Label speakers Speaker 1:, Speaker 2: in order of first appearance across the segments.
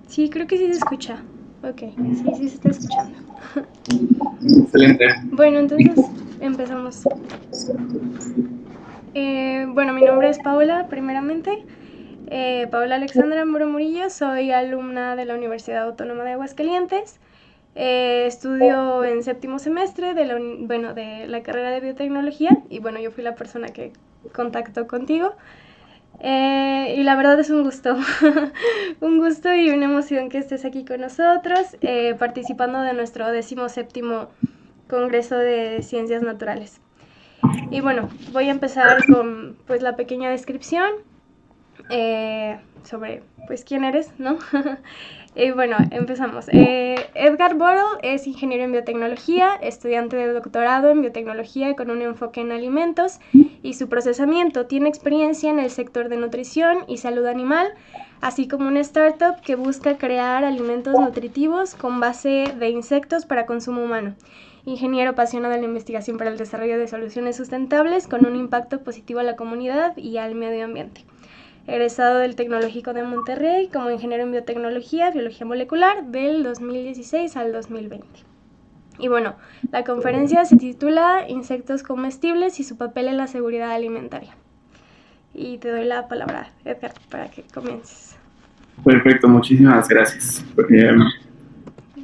Speaker 1: Sí, creo que sí se escucha. Ok, sí se está escuchando.
Speaker 2: Excelente.
Speaker 1: Bueno, entonces empezamos. Bueno, mi nombre es Paola, primeramente. Paola Alexandra Muro Murillo, soy alumna de la Universidad Autónoma de Aguascalientes. Estudio en séptimo semestre de la carrera de biotecnología y bueno, yo fui la persona que contactó contigo. Y la verdad es un gusto, un gusto y una emoción que estés aquí con nosotros, participando de nuestro 17º Congreso de Ciencias Naturales. Y bueno, voy a empezar con pues la pequeña descripción sobre pues quién eres, ¿no? Y bueno, empezamos. Edgar Borel es ingeniero en biotecnología, estudiante de doctorado en biotecnología con un enfoque en alimentos y su procesamiento. Tiene experiencia en el sector de nutrición y salud animal, así como una startup que busca crear alimentos nutritivos con base de insectos para consumo humano. Ingeniero apasionado de la investigación para el desarrollo de soluciones sustentables con un impacto positivo a la comunidad y al medio ambiente. Egresado del Tecnológico de Monterrey como ingeniero en biotecnología, biología molecular del 2016 al 2020. Y bueno, la conferencia se titula Insectos comestibles y su papel en la seguridad alimentaria. Y te doy la palabra, Edgar, para que comiences.
Speaker 2: Perfecto, muchísimas gracias.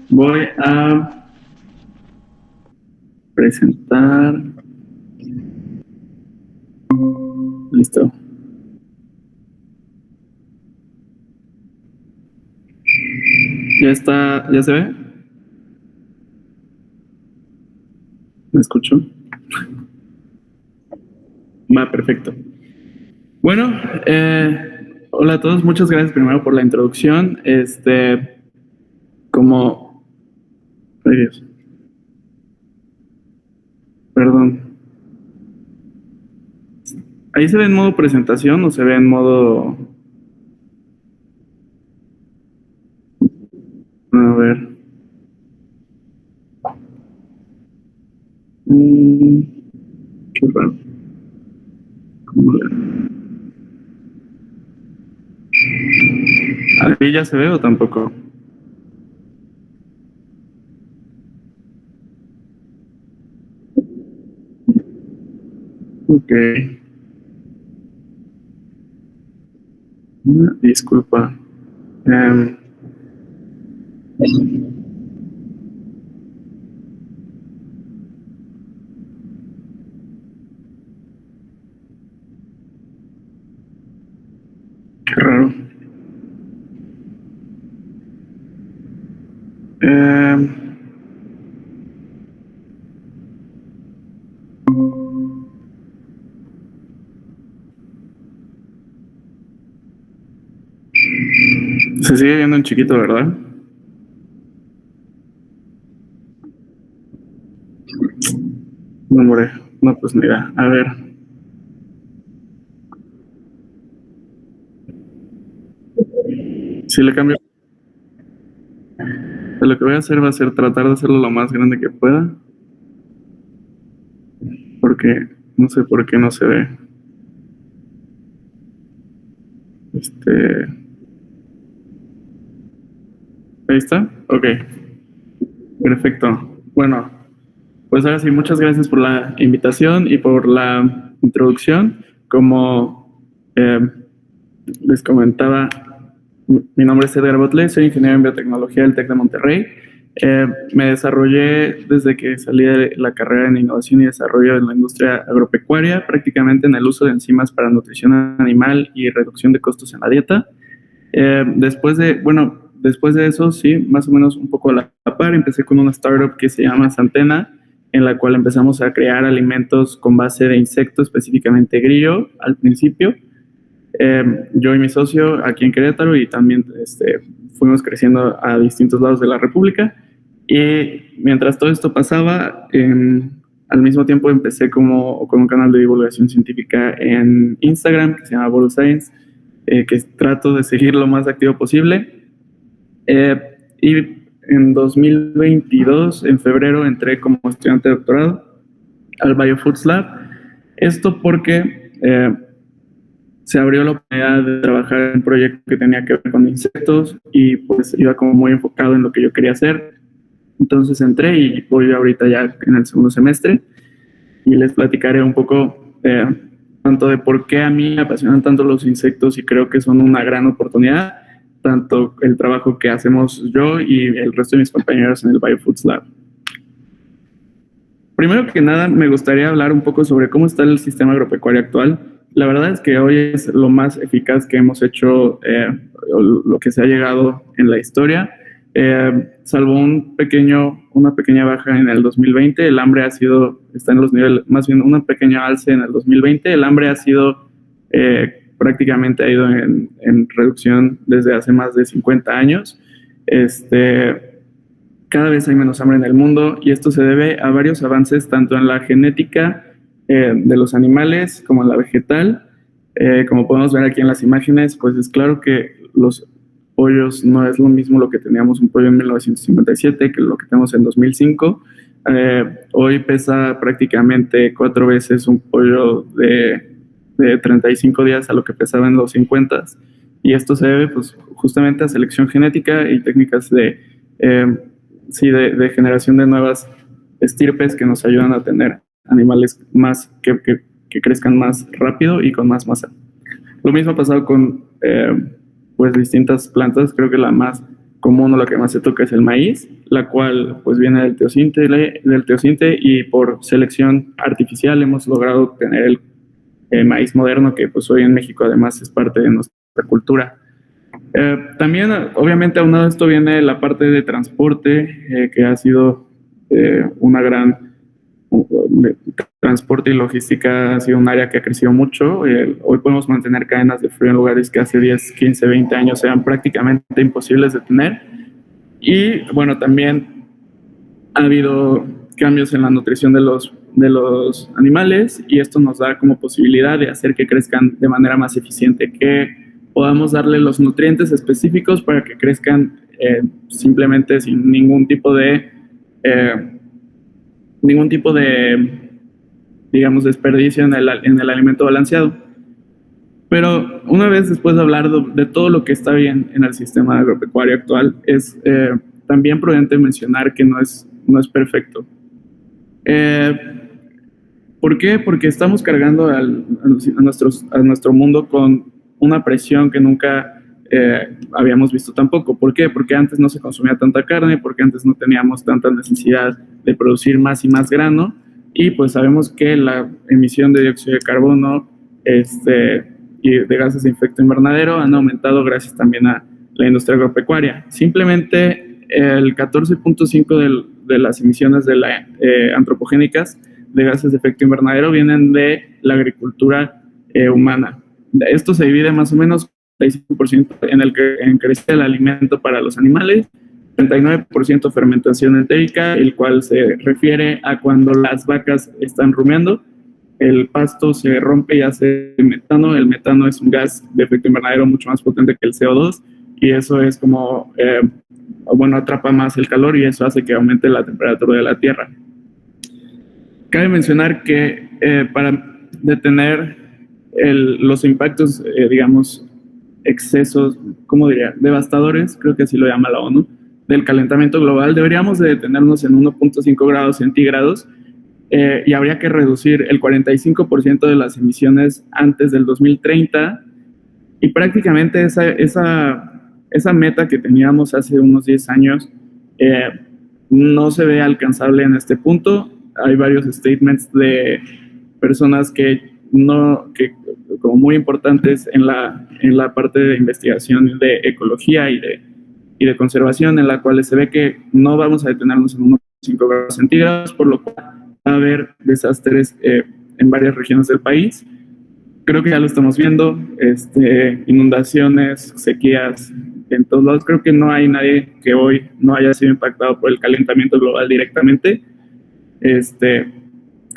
Speaker 2: Voy a presentar. Listo. ¿Ya está? ¿Ya se ve? ¿Me escucho? Va, perfecto. Bueno, hola a todos. Muchas gracias primero por la introducción. Como... Ay, Dios. Perdón. ¿Ahí se ve en modo presentación o se ve en modo... A ver. Qué raro. ¿Cómo ver? ¿Ahí ya se ve o tampoco? Ok. Disculpa. Qué raro. Se sigue viendo en chiquito, ¿verdad? No, hombre. No, pues mira, a ver. Si le cambio. Lo que voy a hacer va a ser tratar de hacerlo lo más grande que pueda. Porque no sé por qué no se ve. Ahí está. Ok. Perfecto. Bueno, pues ahora sí, muchas gracias por la invitación y por la introducción. Como les comentaba, mi nombre es Edgar Botle, soy ingeniero en biotecnología del TEC de Monterrey. Me desarrollé desde que salí de la carrera en innovación y desarrollo en la industria agropecuaria, prácticamente en el uso de enzimas para nutrición animal y reducción de costos en la dieta. Después de eso, sí, más o menos un poco a la par, empecé con una startup que se llama Santena, en la cual empezamos a crear alimentos con base de insectos, específicamente grillo, al principio. Yo y mi socio aquí en Querétaro y también fuimos creciendo a distintos lados de la República. Y mientras todo esto pasaba, al mismo tiempo empecé con un canal de divulgación científica en Instagram que se llama Boro Science, que trato de seguir lo más activo posible. Y en 2022, en febrero, entré como estudiante de doctorado al Biofoods Lab. Esto porque se abrió la oportunidad de trabajar en un proyecto que tenía que ver con insectos y pues iba como muy enfocado en lo que yo quería hacer. Entonces entré y voy ahorita ya en el segundo semestre y les platicaré un poco tanto de por qué a mí me apasionan tanto los insectos y creo que son una gran oportunidad, tanto el trabajo que hacemos yo y el resto de mis compañeros en el Biofoods Lab. Primero que nada, me gustaría hablar un poco sobre cómo está el sistema agropecuario actual. La verdad es que hoy es lo más eficaz que hemos hecho, lo que se ha llegado en la historia. Salvo una pequeña baja en el 2020, el hambre está en los niveles, más bien una pequeña alza en el 2020, el hambre ha sido, prácticamente ha ido en reducción desde hace más de 50 años. Cada vez hay menos hambre en el mundo y esto se debe a varios avances tanto en la genética de los animales como en la vegetal. Como podemos ver aquí en las imágenes, pues es claro que los pollos no es lo mismo lo que teníamos un pollo en 1957 que lo que tenemos en 2005. Hoy pesa prácticamente 4 veces un pollo de 35 días a lo que pesaba en los 50. Y esto se debe pues, justamente a selección genética y técnicas de generación de nuevas estirpes que nos ayudan a tener animales más que crezcan más rápido y con más masa. Lo mismo ha pasado con pues distintas plantas. Creo que la más común o la que más se toca es el maíz, la cual pues viene del teosinte y por selección artificial hemos logrado tener el maíz moderno que pues hoy en México además es parte de nuestra cultura. También obviamente aunado a esto viene la parte de transporte que ha sido una gran transporte y logística ha sido un área que ha crecido mucho. Hoy podemos mantener cadenas de frío en lugares que hace 10, 15, 20 años eran prácticamente imposibles de tener. Y bueno, también ha habido cambios en la nutrición de los animales y esto nos da como posibilidad de hacer que crezcan de manera más eficiente, que podamos darle los nutrientes específicos para que crezcan simplemente sin ningún tipo de digamos, desperdicio en el alimento balanceado. Pero una vez después de hablar de todo lo que está bien en el sistema agropecuario actual, es también prudente mencionar que no es perfecto. ¿Por qué? Porque estamos cargando a nuestro mundo con una presión que nunca habíamos visto tampoco. ¿Por qué? Porque antes no se consumía tanta carne, porque antes no teníamos tanta necesidad de producir más y más grano, y pues sabemos que la emisión de dióxido de carbono y de gases de efecto invernadero han aumentado gracias también a la industria agropecuaria. Simplemente el 14.5% de las emisiones antropogénicas de gases de efecto invernadero vienen de la agricultura humana. Esto se divide más o menos 35% en el que crece el alimento para los animales, 39% fermentación entérica, el cual se refiere a cuando las vacas están rumiando, el pasto se rompe y hace metano. El metano es un gas de efecto invernadero mucho más potente que el CO2 y eso es como, atrapa más el calor y eso hace que aumente la temperatura de la Tierra. Cabe mencionar que para detener los impactos, digamos, excesos, ¿cómo diría? Devastadores, creo que así lo llama la ONU, del calentamiento global, deberíamos de detenernos en 1.5 grados centígrados y habría que reducir el 45% de las emisiones antes del 2030 y prácticamente esa meta que teníamos hace unos 10 años no se ve alcanzable en este punto. Hay varios statements de personas que como muy importantes en la parte de investigación de ecología y de conservación, en la cual se ve que no vamos a detenernos en 1.5 grados centígrados, por lo cual va a haber desastres en varias regiones del país. Creo que ya lo estamos viendo, inundaciones, sequías en todos lados. Creo que no hay nadie que hoy no haya sido impactado por el calentamiento global directamente.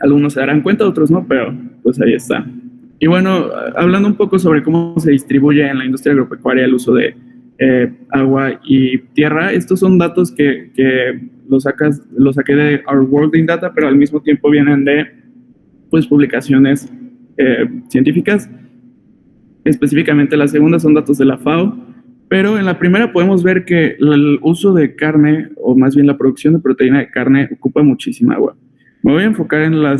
Speaker 2: Algunos se darán cuenta, otros no, pero pues ahí está. Y bueno, hablando un poco sobre cómo se distribuye en la industria agropecuaria el uso de agua y tierra, estos son datos que los saqué de Our World in Data, pero al mismo tiempo vienen de pues publicaciones científicas. Específicamente la segunda son datos de la FAO, pero en la primera podemos ver que el uso de carne, o más bien la producción de proteína de carne, ocupa muchísima agua. Me voy a enfocar en la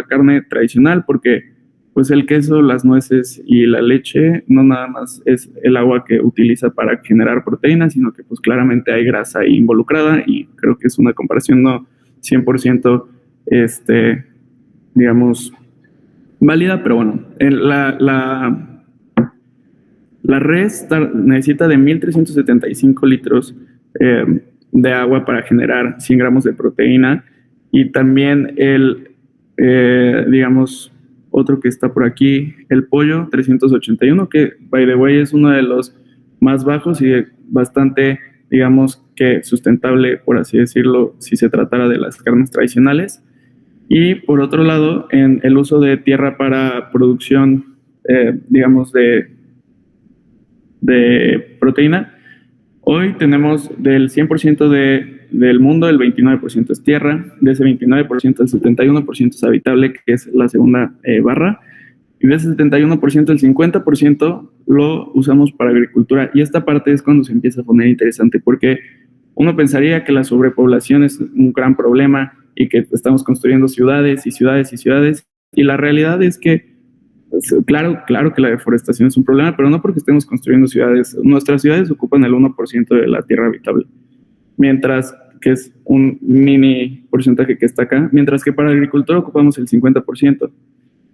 Speaker 2: carne tradicional, porque pues el queso, las nueces y la leche no nada más es el agua que utiliza para generar proteínas, sino que pues claramente hay grasa ahí involucrada, y creo que es una comparación no 100% digamos válida, pero bueno, la res necesita de 1.375 litros de agua para generar 100 gramos de proteína, y también otro que está por aquí, el pollo 381, que by the way es uno de los más bajos y bastante, digamos que sustentable, por así decirlo, si se tratara de las carnes tradicionales. Y por otro lado, en el uso de tierra para producción, de proteína, hoy tenemos del 100% del mundo, el 29% es tierra, de ese 29% el 71% es habitable, que es la segunda barra, y de ese 71% el 50% lo usamos para agricultura. Y esta parte es cuando se empieza a poner interesante, porque uno pensaría que la sobrepoblación es un gran problema y que estamos construyendo ciudades y ciudades y ciudades, y la realidad es que claro que la deforestación es un problema, pero no porque estemos construyendo ciudades. Nuestras ciudades ocupan el 1% de la tierra habitable, mientras que es un mini porcentaje que está acá, mientras que para agricultura ocupamos el 50%.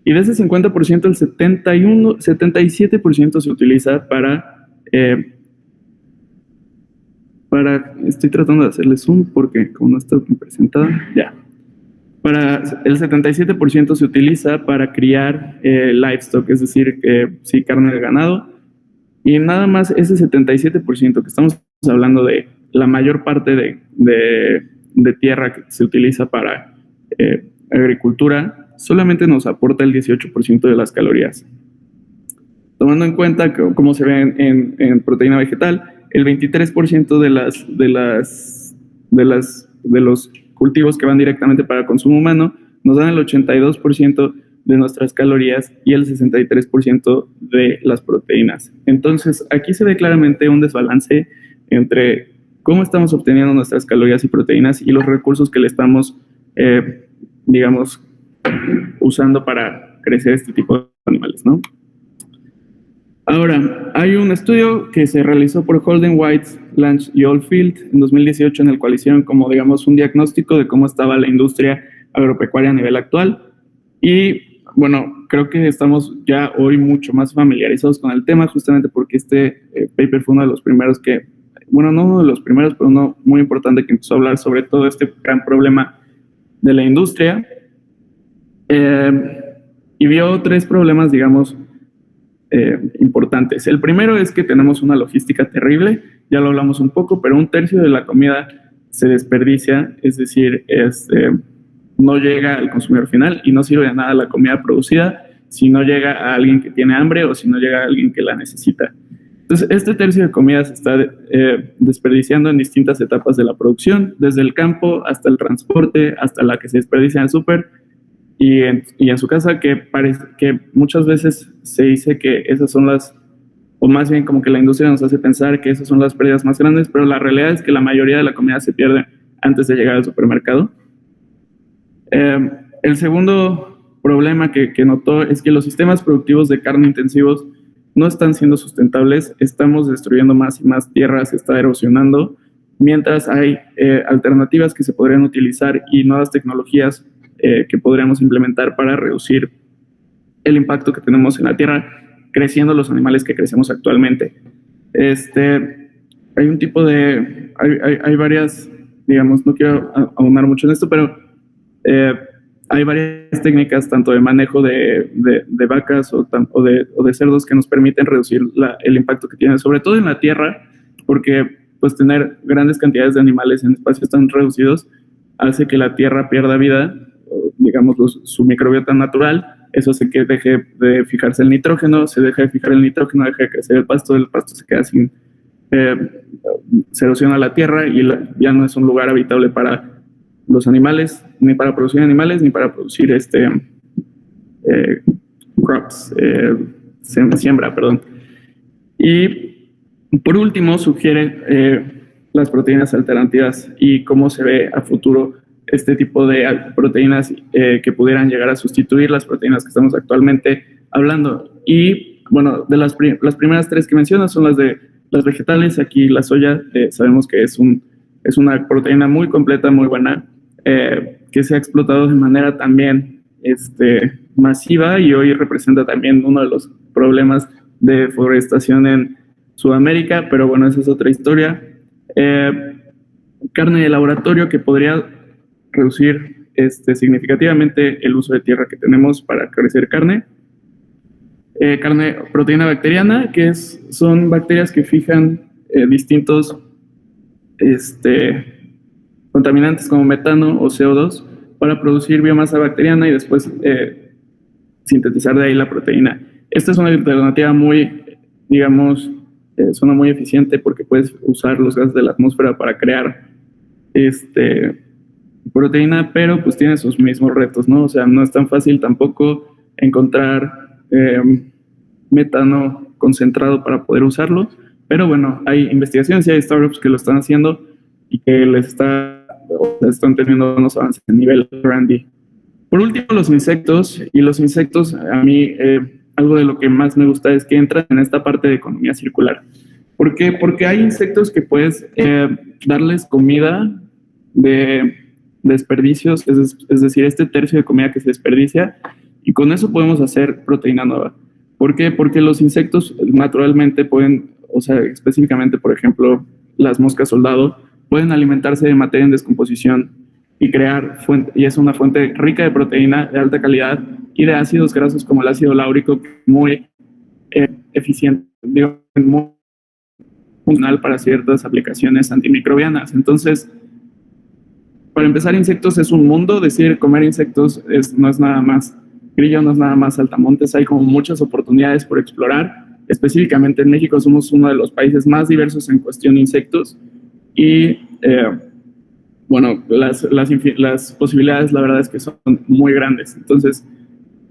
Speaker 2: Y de ese 50%, el 77% se utiliza estoy tratando de hacerle zoom porque como no está presentada, ya. El 77% se utiliza para criar livestock, es decir, sí, carne de ganado, y nada más ese 77% que estamos hablando de la mayor parte de tierra que se utiliza para agricultura, solamente nos aporta el 18% de las calorías. Tomando en cuenta cómo se ve en proteína vegetal, el 23% de los cultivos que van directamente para consumo humano nos dan el 82% de nuestras calorías y el 63% de las proteínas. Entonces, aquí se ve claramente un desbalance entre cómo estamos obteniendo nuestras calorías y proteínas y los recursos que le estamos, usando para crecer este tipo de animales, ¿no? Ahora, hay un estudio que se realizó por Holden, White, Lange y Oldfield en 2018, en el cual hicieron como, digamos, un diagnóstico de cómo estaba la industria agropecuaria a nivel actual. Y, bueno, creo que estamos ya hoy mucho más familiarizados con el tema, justamente porque este paper fue uno de los primeros no uno de los primeros, pero uno muy importante que empezó a hablar sobre todo este gran problema de la industria. Y vio 3 problemas, digamos, importantes. El primero es que tenemos una logística terrible, ya lo hablamos un poco, pero 1/3 de la comida se desperdicia, es decir, no llega al consumidor final y no sirve de nada la comida producida si no llega a alguien que tiene hambre o si no llega a alguien que la necesita. Entonces, este 1/3 de comida se está desperdiciando en distintas etapas de la producción, desde el campo hasta el transporte, hasta la que se desperdicia en el súper, y en su casa, que muchas veces se dice que esas son o más bien como que la industria nos hace pensar que esas son las pérdidas más grandes, pero la realidad es que la mayoría de la comida se pierde antes de llegar al supermercado. El segundo problema que notó es que los sistemas productivos de carne intensivos no están siendo sustentables, estamos destruyendo más y más tierra, se está erosionando, mientras hay alternativas que se podrían utilizar y nuevas tecnologías que podríamos implementar para reducir el impacto que tenemos en la tierra, creciendo los animales que crecemos actualmente. Hay un tipo hay varias, digamos, no quiero ahondar mucho en esto, pero hay varias técnicas, tanto de manejo de vacas o de cerdos, que nos permiten reducir el impacto que tienen, sobre todo en la tierra, porque pues tener grandes cantidades de animales en espacios tan reducidos hace que la tierra pierda vida, digamos, su microbiota natural. Eso hace que deje de fijarse el nitrógeno, se deja de fijar el nitrógeno, deja de crecer el pasto se queda sin, se erosiona la tierra y ya no es un lugar habitable para los animales, ni para producir animales, ni para producir crops, siembra, perdón. Y por último, sugiere las proteínas alternativas y cómo se ve a futuro este tipo de proteínas que pudieran llegar a sustituir las proteínas que estamos actualmente hablando. Y bueno, de las primeras tres que mencionas son las de las vegetales. Aquí la soya sabemos que es una proteína muy completa, muy buena, que se ha explotado de manera también masiva y hoy representa también uno de los problemas de deforestación en Sudamérica, pero bueno, esa es otra historia. Carne de laboratorio que podría reducir significativamente el uso de tierra que tenemos para crecer carne. Proteína bacteriana, que son bacterias que fijan distintos contaminantes como metano o CO2 para producir biomasa bacteriana y después sintetizar de ahí la proteína. Esta es una alternativa muy, digamos, suena muy eficiente porque puedes usar los gases de la atmósfera para crear proteína, pero pues tiene sus mismos retos, ¿no? O sea, no es tan fácil tampoco encontrar metano concentrado para poder usarlo, pero bueno, hay investigaciones y hay startups que lo están haciendo y que están teniendo unos avances a nivel R&D. Por último, los insectos, y los insectos a mí algo de lo que más me gusta es que entran en esta parte de economía circular. ¿Por qué? Porque hay insectos que puedes darles comida de desperdicios, es decir, este tercio de comida que se desperdicia, y con eso podemos hacer proteína nueva. ¿Por qué? Porque los insectos naturalmente pueden, o sea, específicamente, por ejemplo, las moscas soldado, pueden alimentarse de materia en descomposición y y es una fuente rica de proteína de alta calidad y de ácidos grasos como el ácido láurico, muy eficiente, muy funcional para ciertas aplicaciones antimicrobianas. Entonces, para empezar, insectos es un mundo. Decir comer insectos no es nada más grillo, no es nada más saltamontes. Hay como muchas oportunidades por explorar. Específicamente en México somos uno de los países más diversos en cuestión de insectos y bueno, las posibilidades la verdad es que son muy grandes. Entonces,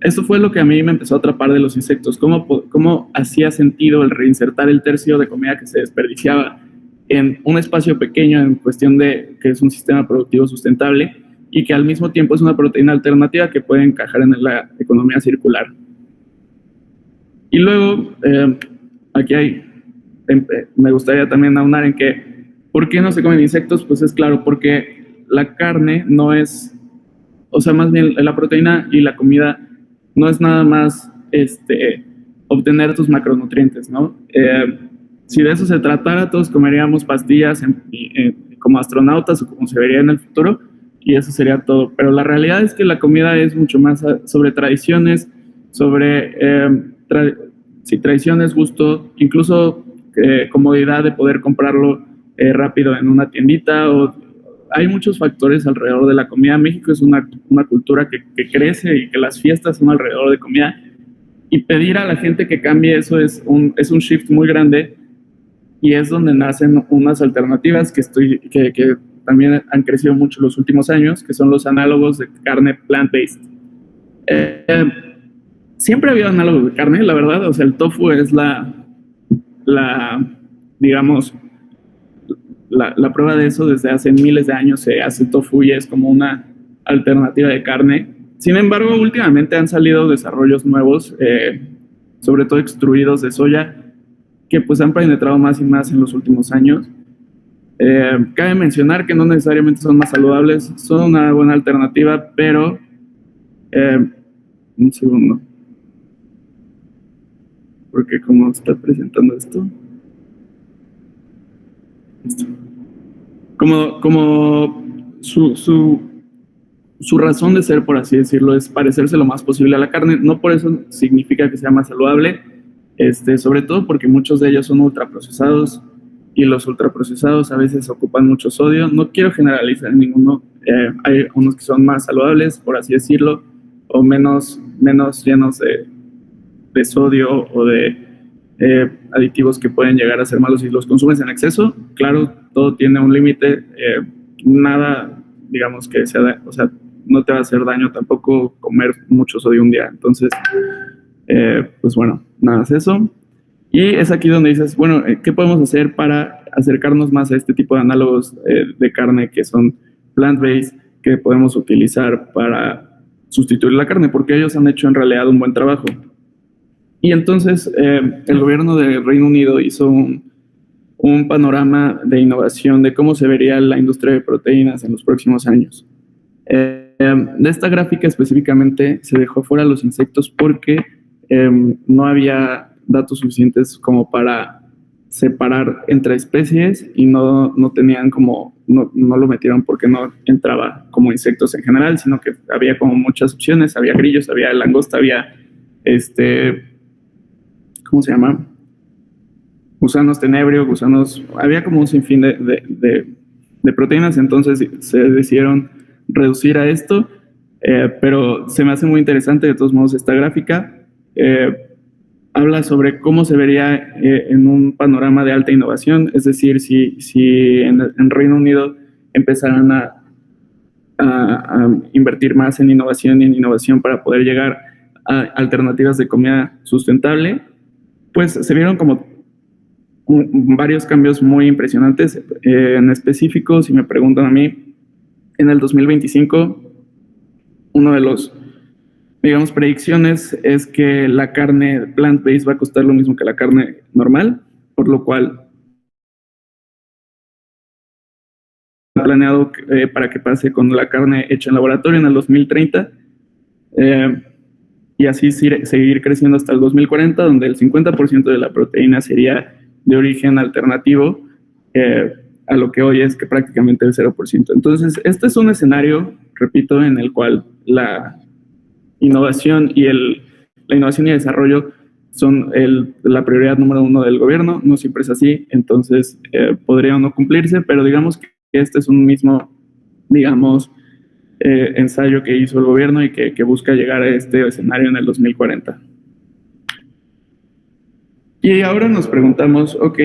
Speaker 2: eso fue lo que a mí me empezó a atrapar de los insectos. ¿Cómo hacía sentido el reinsertar el tercio de comida que se desperdiciaba en un espacio pequeño en cuestión de que es un sistema productivo sustentable y que al mismo tiempo es una proteína alternativa que puede encajar en la economía circular? Y luego, aquí me gustaría también aunar en que, ¿por qué no se comen insectos? Pues es claro, porque la carne no es, o sea, más bien la proteína y la comida no es nada más obtener tus macronutrientes, ¿no? Si de eso se tratara, todos comeríamos pastillas como astronautas o como se vería en el futuro, y eso sería todo. Pero la realidad es que la comida es mucho más sobre tradiciones, sobre tradiciones, gusto, incluso comodidad de poder comprarlo rápido en una tiendita. Hay muchos factores alrededor de la comida. México es una cultura que crece y que las fiestas son alrededor de comida. Y pedir a la gente que cambie eso es un shift muy grande, y es donde nacen unas alternativas que también han crecido mucho los últimos años, que son los análogos de carne plant-based. Siempre ha habido análogos de carne, la verdad. O sea, el tofu es digamos, la prueba de eso. Desde hace miles de años se hace tofu y es como una alternativa de carne. Sin embargo, últimamente han salido desarrollos nuevos, sobre todo extruidos de soya, que pues han penetrado más y más en los últimos años. Cabe mencionar que no necesariamente son más saludables, son una buena alternativa, pero un segundo, porque como está presentando esto, como su razón de ser, por así decirlo, es parecerse lo más posible a la carne. No por eso significa que sea más saludable, sobre todo porque muchos de ellos son ultraprocesados, y los ultraprocesados a veces ocupan mucho sodio. No quiero generalizar ninguno. Hay unos que son más saludables, por así decirlo, o menos llenos de sodio o de aditivos que pueden llegar a ser malos si los consumes en exceso. Claro, todo tiene un límite. Nada digamos que o sea, no te va a hacer daño tampoco comer mucho sodio un día. Entonces, pues bueno, nada más eso. Y es aquí donde dices, bueno, ¿qué podemos hacer para acercarnos más a este tipo de análogos de carne que son plant-based, que podemos utilizar para sustituir la carne? Porque ellos han hecho en realidad un buen trabajo. Y entonces el gobierno del Reino Unido hizo un panorama de innovación de cómo se vería la industria de proteínas en los próximos años. De esta gráfica específicamente se dejó fuera los insectos porque no había datos suficientes como para separar entre especies y no tenían como, no lo metieron porque no entraba como insectos en general, sino que había como muchas opciones, había grillos, había langosta, había ¿cómo se llama? Gusanos tenebrio, gusanos, había como un sinfín de proteínas, entonces se decidieron reducir a esto, pero se me hace muy interesante de todos modos esta gráfica. Habla sobre cómo se vería en un panorama de alta innovación, es decir, si en Reino Unido empezaran a invertir más en innovación y en innovación para poder llegar a alternativas de comida sustentable, pues se vieron como varios cambios muy impresionantes. En específico, si me preguntan a mí, en el 2025, uno de los, digamos, predicciones es que la carne plant-based va a costar lo mismo que la carne normal, por lo cual planeado para que pase con la carne hecha en laboratorio en el 2030 y así seguir creciendo hasta el 2040, donde el 50% de la proteína sería de origen alternativo a lo que hoy es que prácticamente el 0%. Entonces, este es un escenario, repito, en el cual la innovación y el desarrollo son la prioridad número uno del gobierno. No siempre es así, entonces podría no cumplirse, pero digamos que este es un mismo, digamos, ensayo que hizo el gobierno y que busca llegar a este escenario en el 2040. Y ahora nos preguntamos, ok,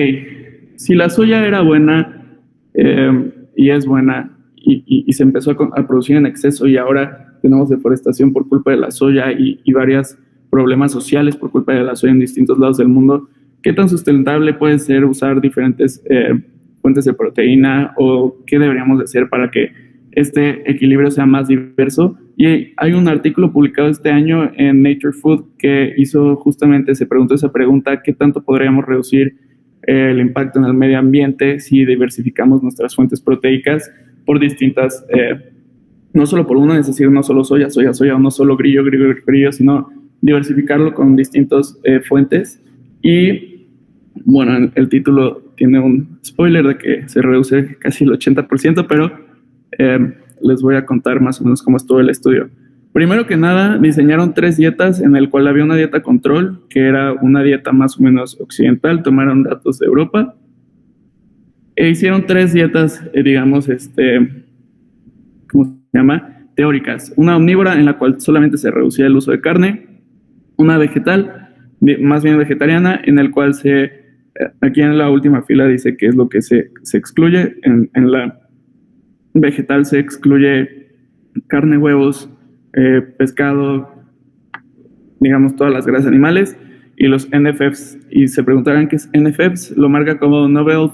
Speaker 2: si la soya era buena y es buena y se empezó a producir en exceso y ahora tenemos deforestación por culpa de la soya y varios problemas sociales por culpa de la soya en distintos lados del mundo, ¿qué tan sustentable puede ser usar diferentes fuentes de proteína o qué deberíamos hacer para que este equilibrio sea más diverso? Y hay un artículo publicado este año en Nature Food que se preguntó esa pregunta: ¿qué tanto podríamos reducir el impacto en el medio ambiente si diversificamos nuestras fuentes proteicas por distintas, no solo por una, es decir, no solo soya, o no solo grillo, sino diversificarlo con distintas fuentes? Y bueno, el título tiene un spoiler de que se reduce casi el 80%, pero les voy a contar más o menos cómo estuvo el estudio. Primero que nada, diseñaron 3 dietas en el cual había una dieta control, que era una dieta más o menos occidental, tomaron datos de Europa, e hicieron 3 dietas, digamos, ¿cómo se llama? Teóricas. Una omnívora en la cual solamente se reducía el uso de carne, una vegetal, más bien vegetariana, en el cual aquí en la última fila dice qué es lo que se excluye. En la vegetal se excluye carne, huevos, pescado, digamos todas las grasas animales, y los NFFs. Y se preguntarán qué es NFFs, lo marca como Novel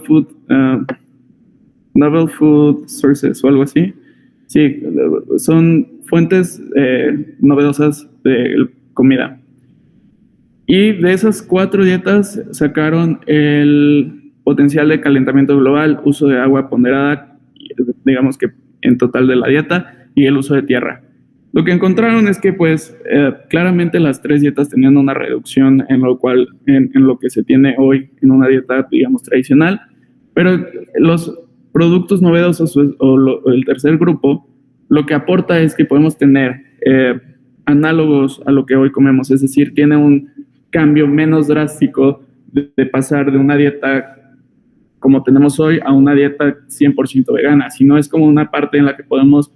Speaker 2: Food Sources o algo así. Sí, son fuentes novedosas de comida. Y de esas 4 dietas sacaron el potencial de calentamiento global, uso de agua ponderada, digamos que en total de la dieta, y el uso de tierra. Lo que encontraron es que pues claramente las 3 dietas tenían una reducción en lo que se tiene hoy en una dieta, digamos, tradicional, pero los productos novedosos el tercer grupo, lo que aporta es que podemos tener análogos a lo que hoy comemos, es decir, tiene un cambio menos drástico de pasar de una dieta como tenemos hoy a una dieta 100% vegana, sino es como una parte en la que podemos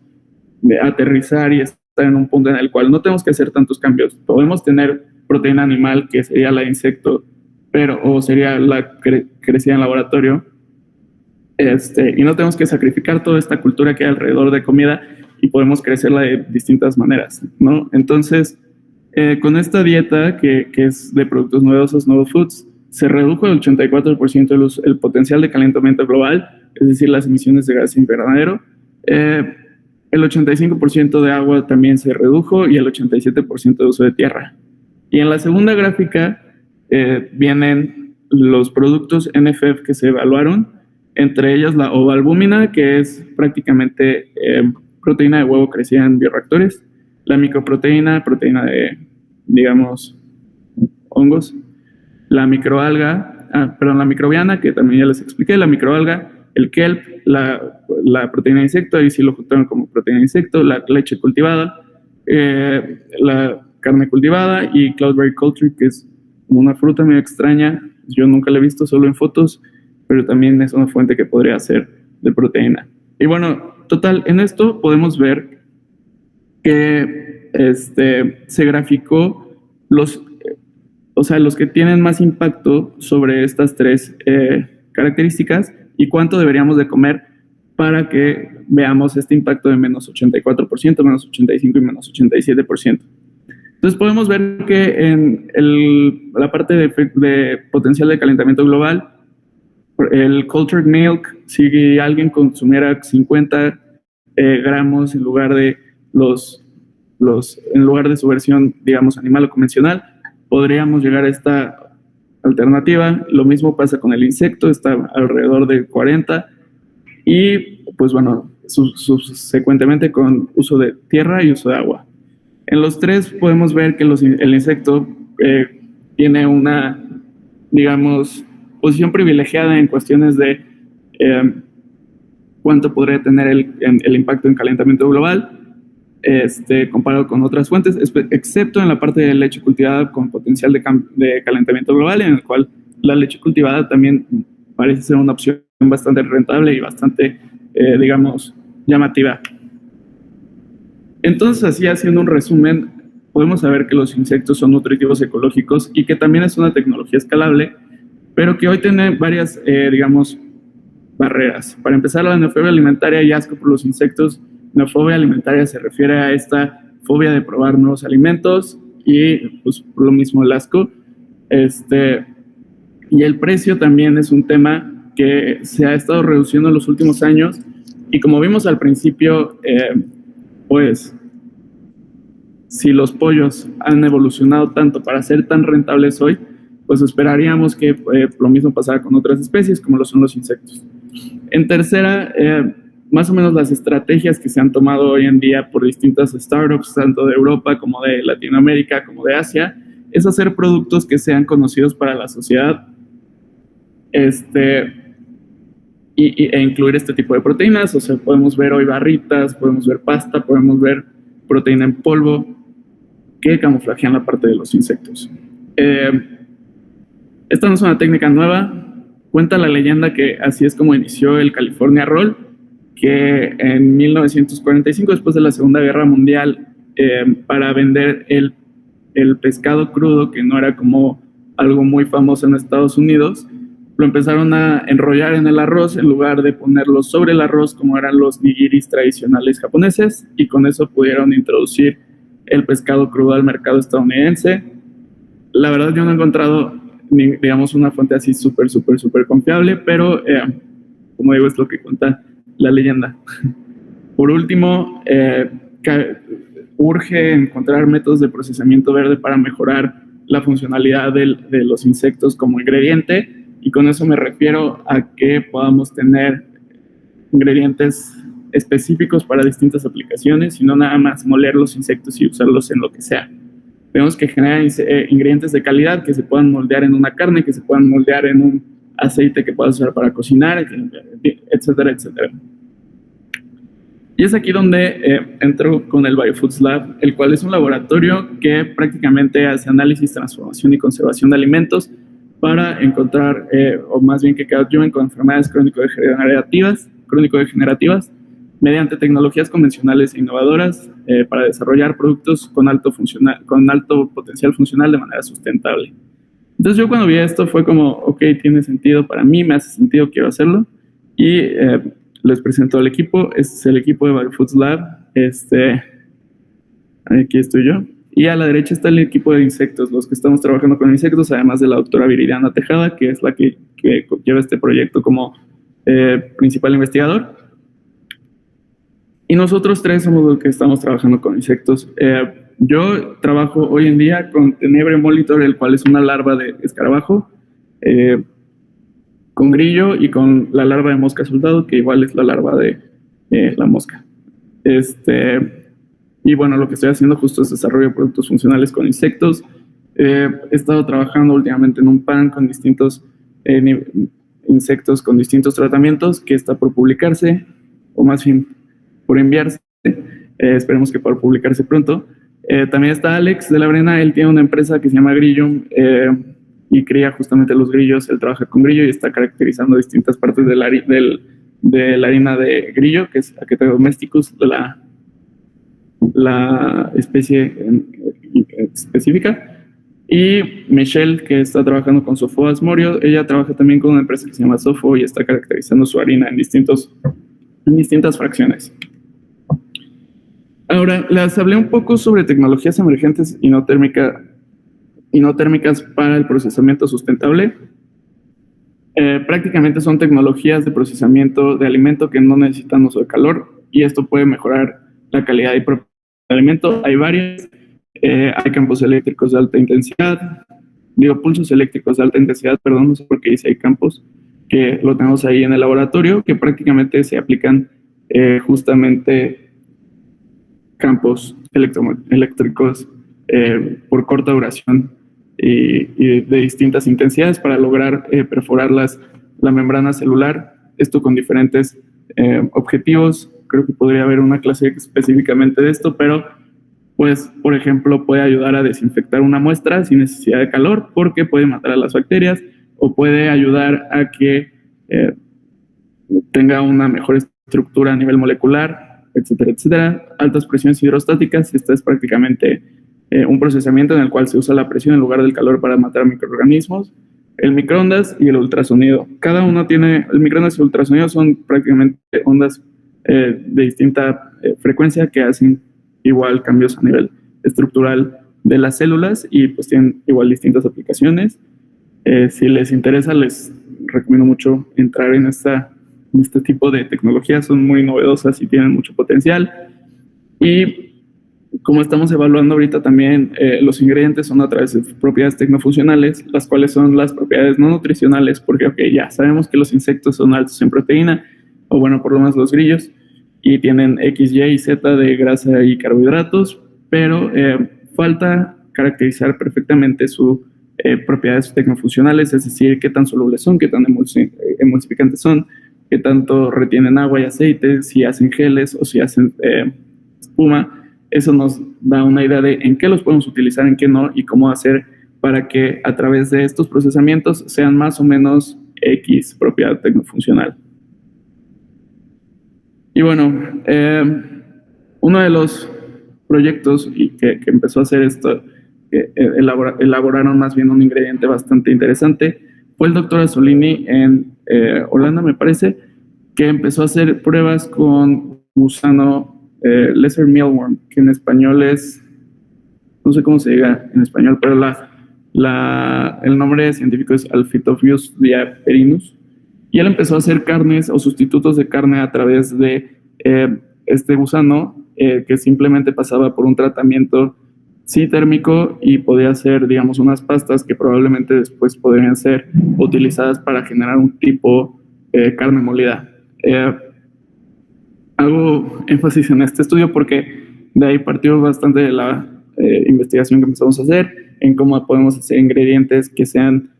Speaker 2: aterrizar y estar en un punto en el cual no tenemos que hacer tantos cambios. Podemos tener proteína animal, que sería la de insecto, o sería la crecida en laboratorio, y no tenemos que sacrificar toda esta cultura que hay alrededor de comida y podemos crecerla de distintas maneras, ¿no? Entonces, con esta dieta que es de productos novedosos, novel foods, se redujo el 84% el potencial de calentamiento global, es decir, las emisiones de gas invernadero. El 85% de agua también se redujo y el 87% de uso de tierra. Y en la segunda gráfica vienen los productos NFF que se evaluaron, entre ellos la ovalbúmina, que es prácticamente proteína de huevo crecida en bioreactores, la microproteína, proteína de, digamos, hongos, la microalga, la microbiana, que también ya les expliqué, la microalga, el kelp, la proteína de insecto, ahí sí lo juntaron como proteína de insecto, la leche cultivada, la carne cultivada y cloudberry culture, que es una fruta muy extraña, yo nunca la he visto, solo en fotos, pero también es una fuente que podría ser de proteína. Y bueno, total, en esto podemos ver que se graficó los que tienen más impacto sobre estas tres características y cuánto deberíamos de comer para que veamos este impacto de menos 84%, menos 85% y menos 87%. Entonces podemos ver que en la parte de potencial de calentamiento global, el cultured milk, si alguien consumiera 50 gramos en lugar de en lugar de su versión, digamos, animal o convencional, podríamos llegar a esta alternativa. Lo mismo pasa con el insecto, está alrededor de 40 y pues bueno, subsecuentemente con uso de tierra y uso de agua. En los tres podemos ver que el insecto tiene una, digamos, posición privilegiada en cuestiones de cuánto podría tener el impacto en calentamiento global comparado con otras fuentes, excepto en la parte de leche cultivada con potencial de calentamiento global, en el cual la leche cultivada también parece ser una opción bastante rentable y bastante, digamos, llamativa. Entonces, así haciendo un resumen, podemos saber que los insectos son nutritivos ecológicos y que también es una tecnología escalable, pero que hoy tiene varias, digamos, barreras. Para empezar, la neofobia alimentaria y asco por los insectos. Neofobia alimentaria se refiere a esta fobia de probar nuevos alimentos y, pues, por lo mismo el asco. Y el precio también es un tema que se ha estado reduciendo en los últimos años y como vimos al principio, pues, si los pollos han evolucionado tanto para ser tan rentables hoy, pues esperaríamos que lo mismo pasara con otras especies, como lo son los insectos. En tercera, más o menos las estrategias que se han tomado hoy en día por distintas startups, tanto de Europa como de Latinoamérica, como de Asia, es hacer productos que sean conocidos para la sociedad e incluir este tipo de proteínas. O sea, podemos ver hoy barritas, podemos ver pasta, podemos ver proteína en polvo que camuflajean la parte de los insectos. Esta no es una técnica nueva. Cuenta la leyenda que así es como inició el California Roll, que en 1945, después de la Segunda Guerra Mundial, para vender el pescado crudo, que no era como algo muy famoso en Estados Unidos, lo empezaron a enrollar en el arroz en lugar de ponerlo sobre el arroz como eran los nigiris tradicionales japoneses, y con eso pudieron introducir el pescado crudo al mercado estadounidense. La verdad yo no he encontrado, digamos, una fuente así súper confiable, pero como digo, es lo que cuenta la leyenda. Por último, urge encontrar métodos de procesamiento verde para mejorar la funcionalidad de los insectos como ingrediente, y con eso me refiero a que podamos tener ingredientes específicos para distintas aplicaciones y no nada más moler los insectos y usarlos en lo que sea. Tenemos que generar ingredientes de calidad que se puedan moldear en una carne, que se puedan moldear en un aceite que puedas usar para cocinar, etcétera, etcétera. Y es aquí donde entro con el Biofoods Lab, el cual es un laboratorio que prácticamente hace análisis, transformación y conservación de alimentos para encontrar, o más bien que ayuden con enfermedades crónico-degenerativas mediante tecnologías convencionales e innovadoras para desarrollar productos con alto potencial funcional de manera sustentable. Entonces yo cuando vi esto fue como, ok, tiene sentido para mí, me hace sentido, quiero hacerlo. y les presento al equipo. Este es el equipo de Biofoods Lab. Aquí estoy yo. Y a la derecha está el equipo de insectos, los que estamos trabajando con insectos, además de la doctora Viridiana Tejada, que es la que lleva este proyecto como principal investigador. Y nosotros tres somos los que estamos trabajando con insectos. Yo trabajo hoy en día con Tenebre molitor, el cual es una larva de escarabajo, con grillo y con la larva de mosca soldado, que igual es la larva de la mosca. Y bueno, lo que estoy haciendo justo es desarrollo de productos funcionales con insectos. He estado trabajando últimamente en un pan con distintos insectos con distintos tratamientos que está por publicarse, o más bien por enviarse. Esperemos que por publicarse pronto. También está Alex de la Brena. Él tiene una empresa que se llama Grillum y cría justamente los grillos. Él trabaja con grillo y está caracterizando distintas partes de la harina de grillo, que es Achaeta domesticus, la especie específica. Y Michelle, que está trabajando con Sofo Asmorio, ella trabaja también con una empresa que se llama Sofo y está caracterizando su harina en distintas fracciones. Ahora, les hablé un poco sobre tecnologías emergentes y no térmicas para el procesamiento sustentable. Prácticamente son tecnologías de procesamiento de alimento que no necesitan uso de calor, y esto puede mejorar la calidad y propiedad del alimento. Hay varias. Hay campos eléctricos de alta intensidad, pulsos eléctricos de alta intensidad, perdón, no sé por qué dice hay campos, que lo tenemos ahí en el laboratorio, que prácticamente se aplican justamente campos eléctricos por corta duración y de distintas intensidades para lograr perforar la membrana celular, esto con diferentes objetivos. Creo que podría haber una clase específicamente de esto, pero pues, por ejemplo, puede ayudar a desinfectar una muestra sin necesidad de calor porque puede matar a las bacterias, o puede ayudar a que tenga una mejor estructura a nivel molecular, etcétera, etcétera. Altas presiones hidrostáticas, esta es prácticamente un procesamiento en el cual se usa la presión en lugar del calor para matar microorganismos. El microondas y el ultrasonido. Cada uno tiene, el microondas y el ultrasonido son prácticamente ondas de distinta frecuencia que hacen igual cambios a nivel estructural de las células y pues tienen igual distintas aplicaciones. Si les interesa, les recomiendo mucho entrar en este tipo de tecnologías. Son muy novedosas y tienen mucho potencial. Y como estamos evaluando ahorita también, los ingredientes son a través de propiedades tecnofuncionales, las cuales son las propiedades no nutricionales, porque ya sabemos que los insectos son altos en proteína, o bueno, por lo menos los grillos, y tienen X, Y y Z de grasa y carbohidratos, pero falta caracterizar perfectamente sus propiedades tecnofuncionales, es decir, qué tan solubles son, qué tan emulsificantes son, qué tanto retienen agua y aceite, si hacen geles o si hacen espuma. Eso nos da una idea de en qué los podemos utilizar, en qué no, y cómo hacer para que a través de estos procesamientos sean más o menos X propiedad tecnofuncional. Y bueno, uno de los proyectos que empezó a hacer esto, elaboraron más bien un ingrediente bastante interesante, fue el doctor Azzolini en Holanda, me parece, que empezó a hacer pruebas con gusano lesser mealworm, que en español es, no sé cómo se diga en español, pero el nombre científico es Alphitophilus diaperinus. Y él empezó a hacer carnes o sustitutos de carne a través de este gusano que simplemente pasaba por un tratamiento sí térmico y podía hacer, digamos, unas pastas que probablemente después podrían ser utilizadas para generar un tipo carne molida. Hago énfasis en este estudio porque de ahí partió bastante de la investigación que empezamos a hacer en cómo podemos hacer ingredientes que sean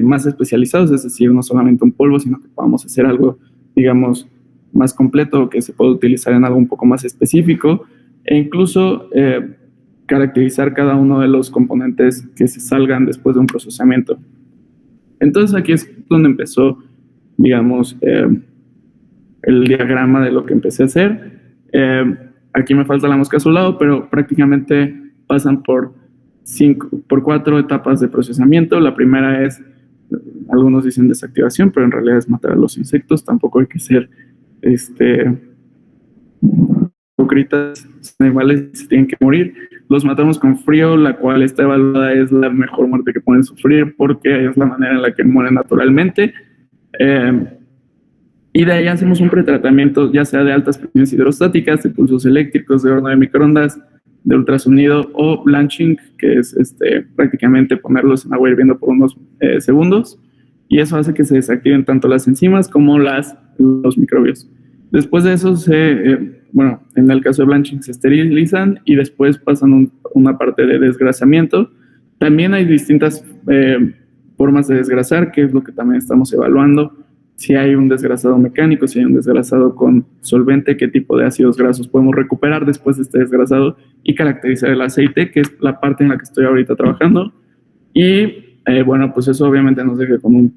Speaker 2: más especializados, es decir, no solamente un polvo, sino que podamos hacer algo, digamos, más completo, que se pueda utilizar en algo un poco más específico, e incluso caracterizar cada uno de los componentes que se salgan después de un procesamiento. Entonces aquí es donde empezó, digamos, el diagrama de lo que empecé a hacer. Aquí me falta la mosca a su lado, pero prácticamente pasan por 4 etapas de procesamiento. La primera es algunos dicen desactivación, pero en realidad es matar a los insectos. Tampoco hay que ser hipócritas. Los animales se tienen que morir. Los matamos con frío, la cual está evaluada es la mejor muerte que pueden sufrir porque es la manera en la que mueren naturalmente. Y de ahí hacemos un pretratamiento, ya sea de altas presiones hidrostáticas, de pulsos eléctricos, de horno de microondas, de ultrasonido o blanching, que es prácticamente ponerlos en agua hirviendo por unos segundos, y eso hace que se desactiven tanto las enzimas como los microbios. Después de eso, en el caso de blanching se esterilizan y después pasan una parte de desgrasamiento. También hay distintas formas de desgrasar, que es lo que también estamos evaluando. Si hay un desgrasado mecánico, si hay un desgrasado con solvente, qué tipo de ácidos grasos podemos recuperar después de este desgrasado y caracterizar el aceite, que es la parte en la que estoy ahorita trabajando. Y pues eso obviamente nos deja con un,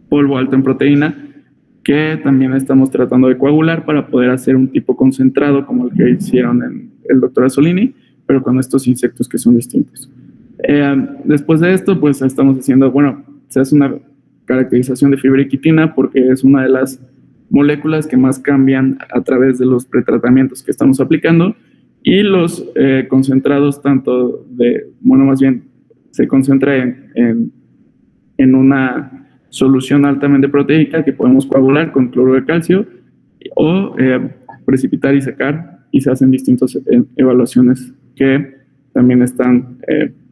Speaker 2: polvo alto en proteína, que también estamos tratando de coagular para poder hacer un tipo concentrado como el que hicieron en el doctor Azzolini, pero con estos insectos que son distintos. Después de esto, pues estamos haciendo, se hace una caracterización de fibra y quitina porque es una de las moléculas que más cambian a través de los pretratamientos que estamos aplicando, y los concentrados más bien se concentra en una solución altamente proteica que podemos coagular con cloruro de calcio o precipitar y secar, y se hacen distintas evaluaciones que también están,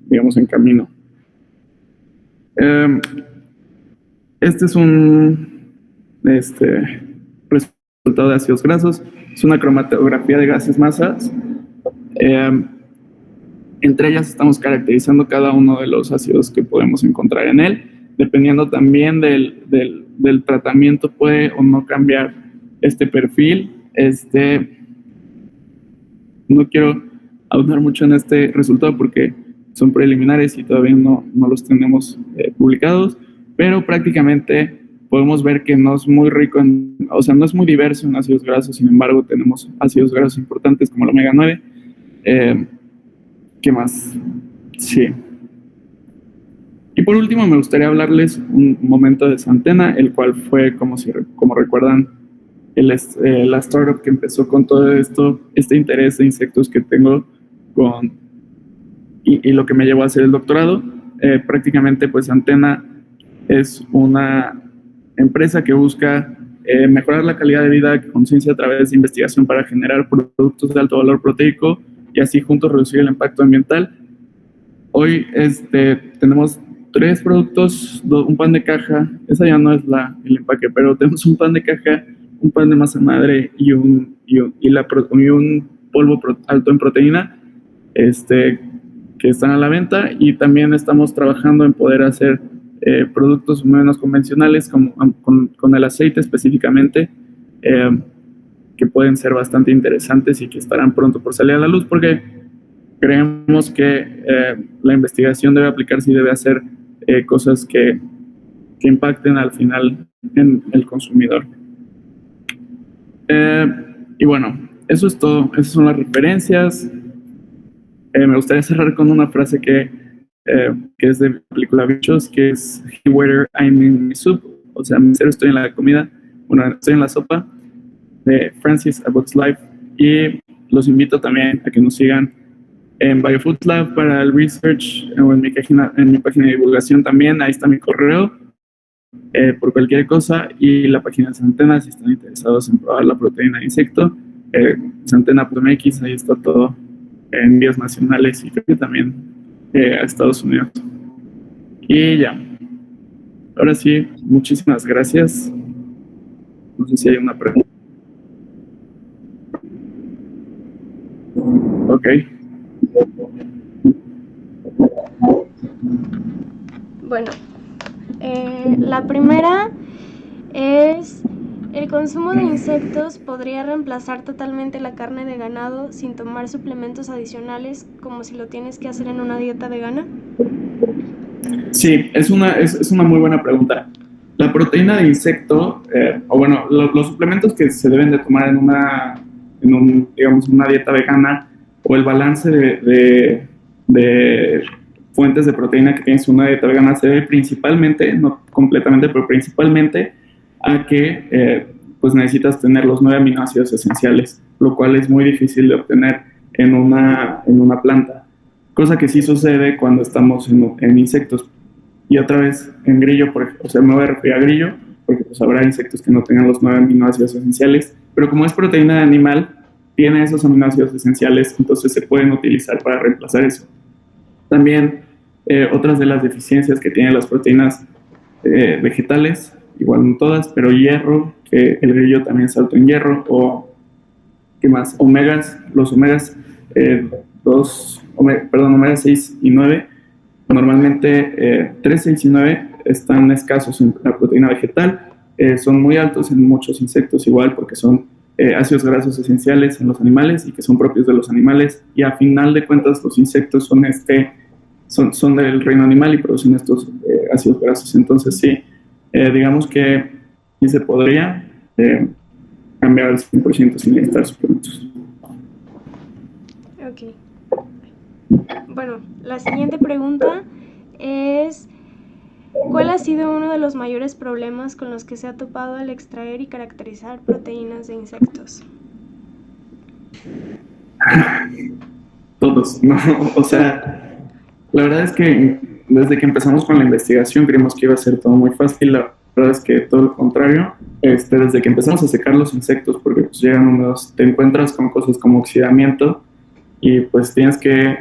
Speaker 2: en camino. Este es un resultado de ácidos grasos. Es una cromatografía de gases masas. Entre ellas estamos caracterizando cada uno de los ácidos que podemos encontrar en él. Dependiendo también del tratamiento, puede o no cambiar este perfil. No quiero ahondar mucho en este resultado porque son preliminares y todavía no los tenemos publicados, pero prácticamente podemos ver que no es muy rico no es muy diverso en ácidos grasos. Sin embargo, tenemos ácidos grasos importantes como el omega 9. ¿Qué más? Sí. Y por último, me gustaría hablarles un momento de Santena, el cual fue, como recuerdan, la startup que empezó con todo este interés de insectos que tengo y lo que me llevó a hacer el doctorado. Prácticamente, pues, Santena es una empresa que busca mejorar la calidad de vida con ciencia a través de investigación para generar productos de alto valor proteico y así juntos reducir el impacto ambiental. Hoy tenemos 3 productos, un pan de caja, esa ya no es el empaque, pero tenemos un pan de caja, un pan de masa madre y un polvo alto en proteína que están a la venta, y también estamos trabajando en poder hacer productos menos convencionales con el aceite específicamente, que pueden ser bastante interesantes y que estarán pronto por salir a la luz, porque creemos que la investigación debe aplicarse y debe hacer cosas que impacten al final en el consumidor. Y bueno, eso es todo. Esas son las referencias. Me gustaría cerrar con una frase que es de la película Bichos, que es "Hey waiter, I'm in my soup", o sea, mesero, estoy en la comida, estoy en la sopa, de Francis A Bug's Life. Y los invito también a que nos sigan en Biofood Lab para el research, o en mi página de divulgación también. Ahí está mi correo por cualquier cosa, y la página de Santena si están interesados en probar la proteína de insecto, Santena.mx. Ahí está todo, envíos nacionales y creo que también a Estados Unidos. Y ya, ahora sí, muchísimas gracias. No sé si hay una pregunta. Ok.
Speaker 1: Bueno, la primera es: ¿el consumo de insectos podría reemplazar totalmente la carne de ganado sin tomar suplementos adicionales, como si lo tienes que hacer en una dieta vegana?
Speaker 2: Sí, es una muy buena pregunta. La proteína de insecto, los suplementos que se deben de tomar en una dieta vegana, o el balance de fuentes de proteína que tienes en una dieta vegana se debe principalmente, no completamente, pero principalmente a que pues necesitas tener los 9 aminoácidos esenciales, lo cual es muy difícil de obtener en una planta, cosa que sí sucede cuando estamos en insectos. Y otra vez en grillo, o sea, me voy a referir a grillo, porque pues habrá insectos que no tengan los 9 aminoácidos esenciales, pero como es proteína de animal, tiene esos aminoácidos esenciales, entonces se pueden utilizar para reemplazar eso. También otras de las deficiencias que tienen las proteínas vegetales, igual no todas, pero hierro, que el grillo también es alto en hierro, o ¿qué más? Omegas, los omegas omega 6 y 9, normalmente 3, 6 y 9 están escasos en la proteína vegetal, son muy altos en muchos insectos igual porque son ácidos grasos esenciales en los animales y que son propios de los animales, y a final de cuentas los insectos son del reino animal y producen estos ácidos grasos. Entonces sí, digamos que sí se podría cambiar al 100% sin necesitar suplementos.
Speaker 1: Ok. Bueno, la siguiente pregunta es: ¿cuál ha sido uno de los mayores problemas con los que se ha topado al extraer y caracterizar proteínas de insectos?
Speaker 2: Todos, ¿no? O sea, la verdad es que desde que empezamos con la investigación creímos que iba a ser todo muy fácil. La verdad es que todo lo contrario. Desde que empezamos a secar los insectos, porque pues llegan unos, te encuentras con cosas como oxidamiento y pues tienes que,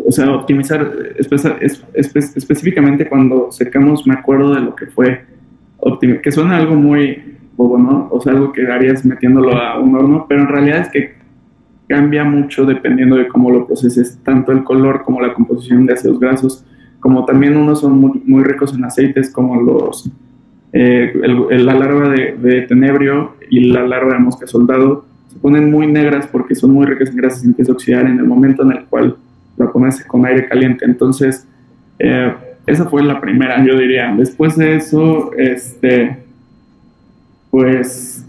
Speaker 2: o sea, optimizar específicamente cuando secamos. Me acuerdo de lo que fue, que suena algo muy bobo, ¿no? O sea, algo que harías metiéndolo a un horno, pero en realidad es que cambia mucho dependiendo de cómo lo proceses, tanto el color como la composición de ácidos grasos, como también unos son muy, muy ricos en aceites, como la larva de tenebrio y la larva de mosca soldado, se ponen muy negras porque son muy ricas en grasas y empieza a oxidar en el momento en el cual la pones con aire caliente. Entonces, esa fue la primera, yo diría. Después de eso, pues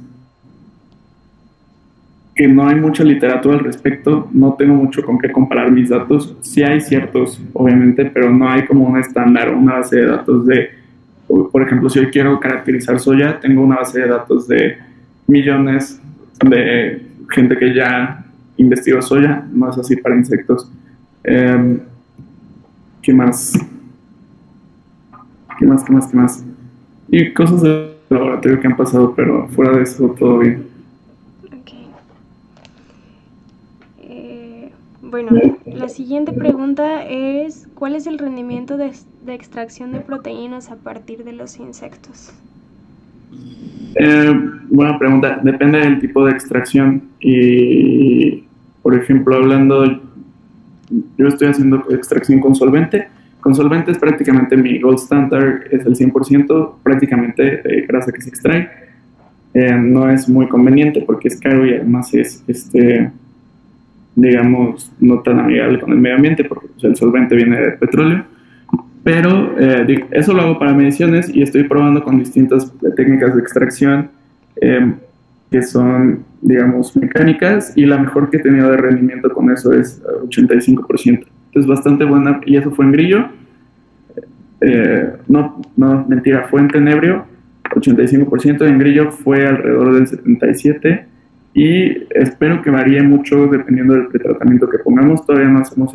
Speaker 2: que no hay mucha literatura al respecto, no tengo mucho con qué comparar mis datos. Sí hay ciertos, obviamente, pero no hay como un estándar, una base de datos por ejemplo, si hoy quiero caracterizar soya, tengo una base de datos de millones de gente que ya investigó soya, no es así para insectos. ¿Qué más? ¿Qué más? Y cosas de laboratorio que han pasado, pero fuera de eso todo bien.
Speaker 1: Bueno, la siguiente pregunta es: ¿cuál es el rendimiento de extracción de proteínas a partir de los insectos?
Speaker 2: Buena pregunta. Depende del tipo de extracción. Y, por ejemplo, yo estoy haciendo extracción con solvente. Con solvente es prácticamente mi gold standard, es el 100% prácticamente de grasa que se extrae. No es muy conveniente porque es caro y además es digamos, no tan amigable con el medio ambiente porque pues, el solvente viene de petróleo. Pero eso lo hago para mediciones y estoy probando con distintas técnicas de extracción que son, digamos, mecánicas, y la mejor que he tenido de rendimiento con eso es 85%. Entonces, bastante buena, y eso fue en grillo. No, mentira, fue en tenebrio, 85%, en grillo fue alrededor del 77%. Y espero que varíe mucho dependiendo del pretratamiento que pongamos. Todavía no hacemos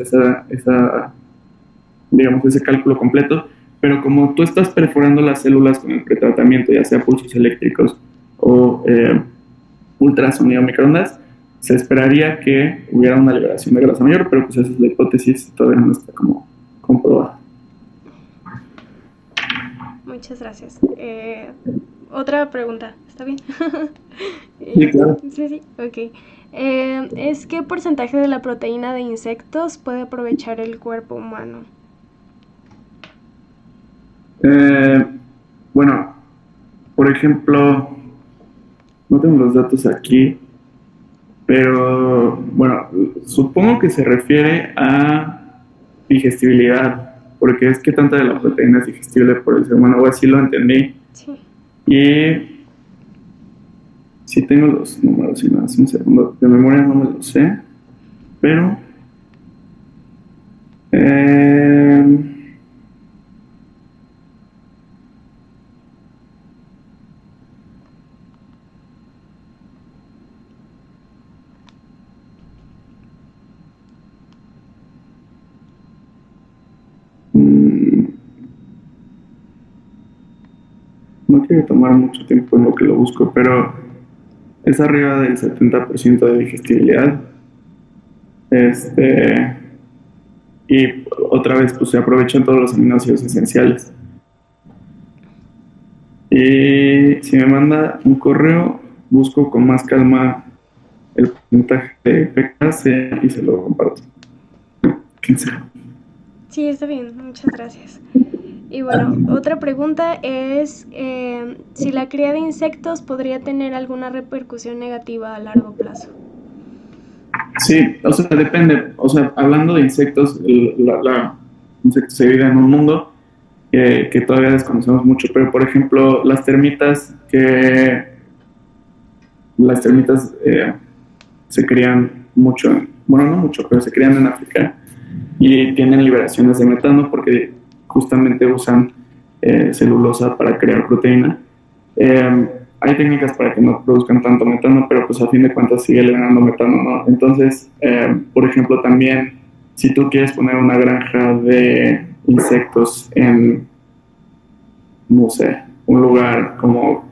Speaker 2: digamos, ese cálculo completo, pero como tú estás perforando las células con el pretratamiento, ya sea pulsos eléctricos o ultrasonido microondas, se esperaría que hubiera una liberación de grasa mayor, pero pues esa es la hipótesis, todavía no está como comprobada.
Speaker 1: Muchas gracias. Otra pregunta, ¿está bien?
Speaker 2: Sí, claro.
Speaker 1: Sí, ok. ¿Es qué porcentaje de la proteína de insectos puede aprovechar el cuerpo humano?
Speaker 2: Bueno, por ejemplo, no tengo los datos aquí, pero bueno, supongo que se refiere a digestibilidad, porque es que tanta de la proteína es digestible por el ser humano, o así lo entendí.
Speaker 1: Sí.
Speaker 2: Y sí tengo los números, si me das un segundo, de memoria no me lo sé, pero Eh, mm, no quiero tomar mucho tiempo en lo que lo busco, pero es arriba del 70% de digestibilidad. Y otra vez, pues se aprovechan todos los aminoácidos esenciales. Y si me manda un correo, busco con más calma el porcentaje de PKs y se lo comparto. ¿Quién sabe?
Speaker 1: Sí, está bien, muchas gracias. Y bueno, otra pregunta es si la cría de insectos podría tener alguna repercusión negativa a largo plazo.
Speaker 2: Sí, o sea, depende. O sea, hablando de insectos, insectos se vive en un mundo que todavía desconocemos mucho, pero por ejemplo, las termitas se crían mucho, bueno, no mucho, pero se crían en África y tienen liberaciones de metano porque justamente usan celulosa para crear proteína. Hay técnicas para que no produzcan tanto metano, pero pues a fin de cuentas sigue liberando metano, ¿no? Entonces, por ejemplo, también si tú quieres poner una granja de insectos en, no sé, un lugar como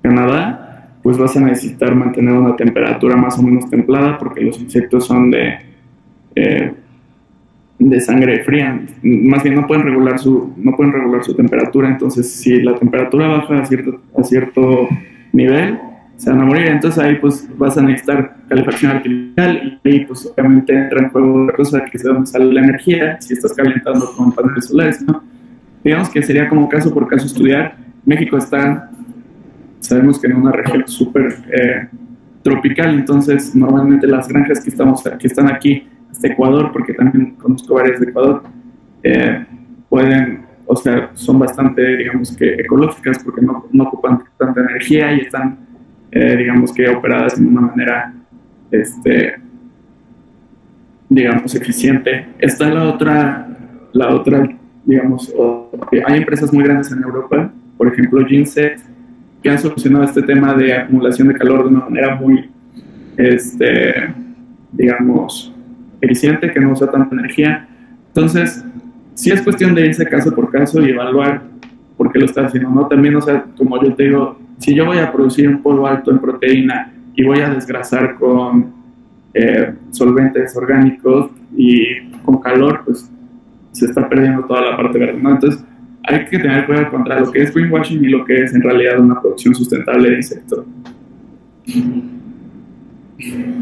Speaker 2: Canadá, pues vas a necesitar mantener una temperatura más o menos templada porque los insectos son de sangre fría, más bien no pueden regular su temperatura, entonces si la temperatura baja a cierto nivel, se van a morir, entonces ahí pues vas a necesitar calefacción artificial y ahí pues obviamente entra en juego otra cosa que es de donde sale la energía, si estás calentando con paneles solares, ¿no? Digamos que sería como caso por caso estudiar. México está, sabemos que en una región súper tropical, entonces normalmente las granjas que están aquí hasta Ecuador, porque también conozco varias de Ecuador, o sea, son bastante, digamos que ecológicas porque no ocupan tanta energía y están, digamos que operadas de una manera, digamos, eficiente. Está la otra, digamos, hay empresas muy grandes en Europa, por ejemplo, Genset, que han solucionado este tema de acumulación de calor de una manera muy, digamos, eficiente, que no usa tanta energía. Entonces, sí es cuestión de irse caso por caso y evaluar por qué lo está haciendo, ¿no? También, o sea, como yo te digo, si yo voy a producir un polvo alto en proteína y voy a desgrasar con solventes orgánicos y con calor, pues se está perdiendo toda la parte verde, ¿no? Entonces, hay que tener cuidado contra lo que es greenwashing y lo que es en realidad una producción sustentable de insectos.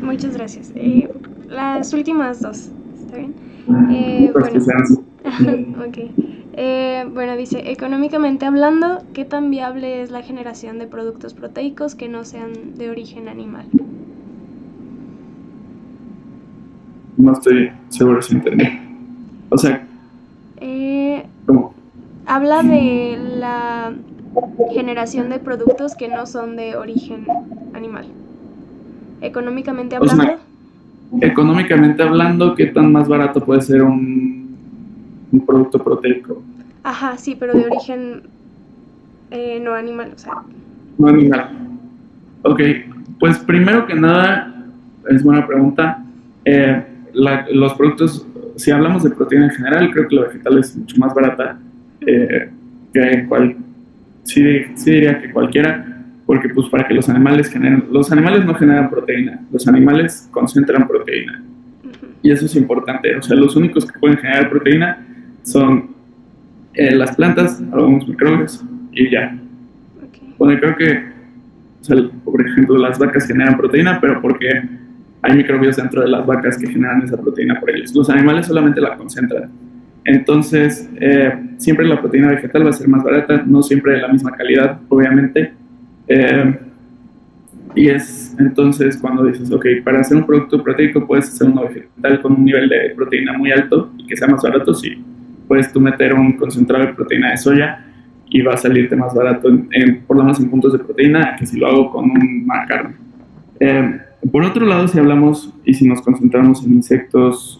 Speaker 1: Muchas gracias. Las últimas dos, ¿está bien? Bueno, okay. Bueno, dice, económicamente hablando, ¿qué tan viable es la generación de productos proteicos que no sean de origen animal?
Speaker 2: No estoy seguro si entendí. O sea, ¿cómo?
Speaker 1: Habla de la generación de productos que no son de origen animal. Económicamente hablando.
Speaker 2: O sea, económicamente hablando, ¿qué tan más barato puede ser un producto proteico?
Speaker 1: Ajá, sí, pero de origen no animal, o sea.
Speaker 2: No animal. Ok, pues primero que nada, es buena pregunta. Los productos, si hablamos de proteína en general, creo que la vegetal es mucho más barata sí diría que cualquiera, porque pues para que los animales no generan proteína, los animales concentran proteína. Y eso es importante, o sea, los únicos que pueden generar proteína son las plantas, algunos microbios y ya. Okay. Bueno, creo que, o sea, por ejemplo, las vacas generan proteína, pero porque hay microbios dentro de las vacas que generan esa proteína por ellos. Los animales solamente la concentran. Entonces, siempre la proteína vegetal va a ser más barata, no siempre de la misma calidad, obviamente. Y es entonces cuando dices, ok, para hacer un producto proteico puedes hacer uno vegetal con un nivel de proteína muy alto y que sea más barato, sí. Puedes tú meter un concentrado de proteína de soya y va a salirte más barato, por lo menos en puntos de proteína, que si lo hago con una carne. Por otro lado, si hablamos y si nos concentramos en insectos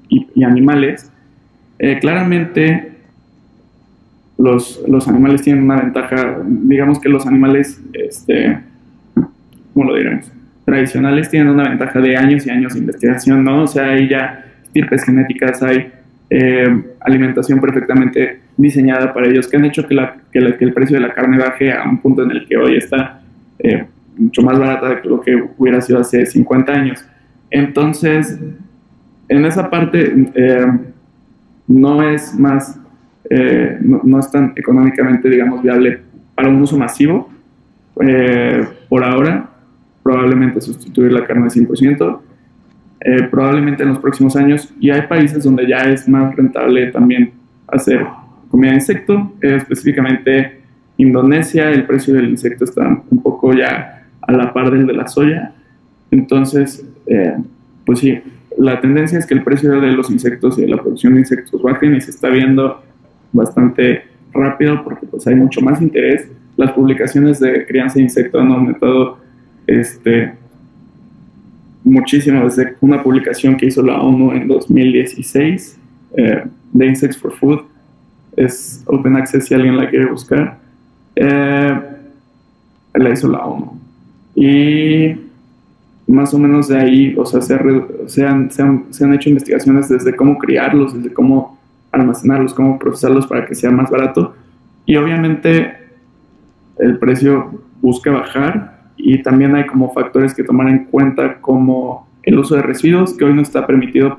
Speaker 2: y animales, claramente los animales tienen una ventaja. Digamos que los animales, ¿cómo lo diremos? Tradicionales tienen una ventaja de años y años de investigación, ¿no? O sea, hay ya estirpes genéticas, hay alimentación perfectamente diseñada para ellos, que han hecho que el precio de la carne baje a un punto en el que hoy está mucho más barata que lo que hubiera sido hace 50 años. Entonces, en esa parte no es más, no es tan económicamente, digamos, viable para un uso masivo. Por ahora, probablemente sustituir la carne al 100%, probablemente en los próximos años, y hay países donde ya es más rentable también hacer comida de insecto, específicamente Indonesia. El precio del insecto está un poco ya a la par del de la soya. Entonces, pues sí, la tendencia es que el precio de los insectos y de la producción de insectos bajen, y se está viendo bastante rápido porque pues hay mucho más interés. Las publicaciones de crianza de insectos han aumentado muchísimo desde una publicación que hizo la ONU en 2016 de Insects for Food. Es open access si alguien la quiere buscar. La hizo la ONU. Y más o menos de ahí, o sea, se han hecho investigaciones desde cómo criarlos, desde cómo almacenarlos, cómo procesarlos para que sea más barato. Y obviamente el precio busca bajar, y también hay como factores que tomar en cuenta, como el uso de residuos, que hoy no está permitido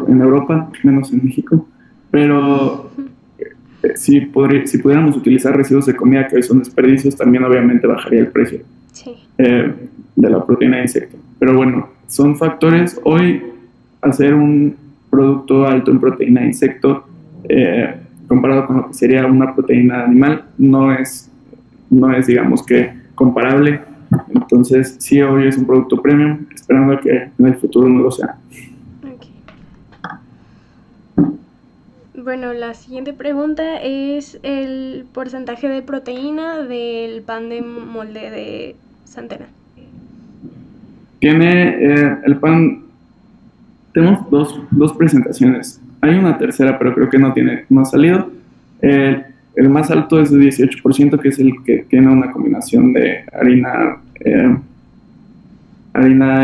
Speaker 2: en Europa, menos en México. Pero si pudiéramos utilizar residuos de comida que hoy son desperdicios, también obviamente bajaría el precio de la proteína de insecto. Pero bueno, son factores. Hoy hacer un producto alto en proteína de insecto comparado con lo que sería una proteína animal no es digamos que comparable. Entonces sí, hoy es un producto premium, esperando que en el futuro no lo sea.
Speaker 1: Bueno, la siguiente pregunta es el porcentaje de proteína del pan de molde de Santena.
Speaker 2: Tiene el pan, tenemos dos presentaciones. Hay una tercera, pero creo que no ha salido. El más alto es de 18%, que es el que tiene una combinación de harina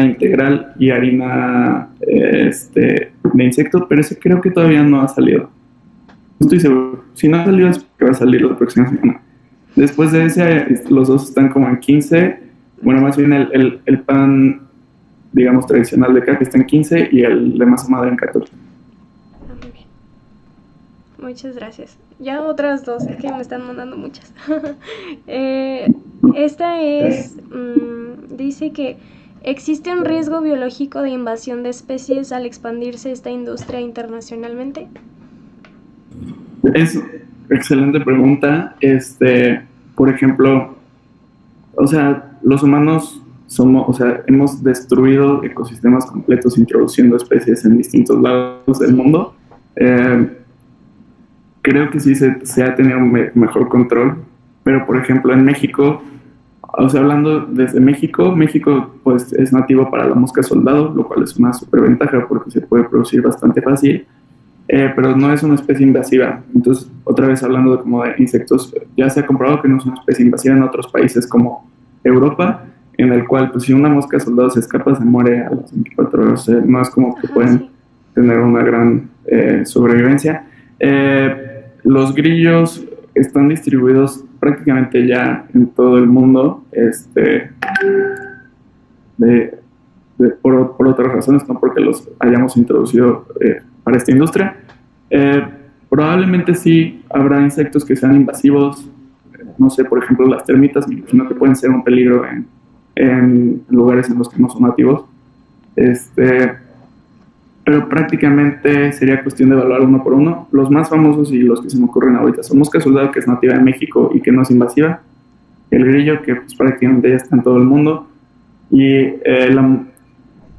Speaker 2: integral y harina de insecto, pero ese creo que todavía no ha salido. No estoy seguro. Si no ha salido es porque va a salir la próxima semana. Después de ese, los dos están como en 15. Bueno, más bien el pan, digamos, tradicional de acá, que está en 15, y el de masa madre en 14.
Speaker 1: Muy bien. Muchas gracias. Ya otras dos, que me están mandando muchas. Esta es, dice que ¿existe un riesgo biológico de invasión de especies al expandirse esta industria internacionalmente?
Speaker 2: Es excelente pregunta. Por ejemplo, o sea, los humanos hemos destruido ecosistemas completos introduciendo especies en distintos lados del mundo. Creo que sí se ha tenido un mejor control, pero por ejemplo en México, o sea, hablando desde México pues es nativo para la mosca soldado, lo cual es una superventaja porque se puede producir bastante fácil, pero no es una especie invasiva. Entonces, otra vez hablando como de insectos, ya se ha comprobado que no es una especie invasiva en otros países como Europa, en el cual pues si una mosca soldado se escapa, se muere a las 24 horas. No es como que pueden tener una gran sobrevivencia. Los grillos están distribuidos prácticamente ya en todo el mundo, por otras razones, no porque los hayamos introducido para esta industria. Probablemente sí habrá insectos que sean invasivos, no sé, por ejemplo las termitas, me imagino que pueden ser un peligro en lugares en los que no son nativos. Pero prácticamente sería cuestión de evaluar uno por uno. Los más famosos y los que se me ocurren ahorita son mosca soldado, que es nativa de México y que no es invasiva; el grillo, que pues prácticamente ya está en todo el mundo; y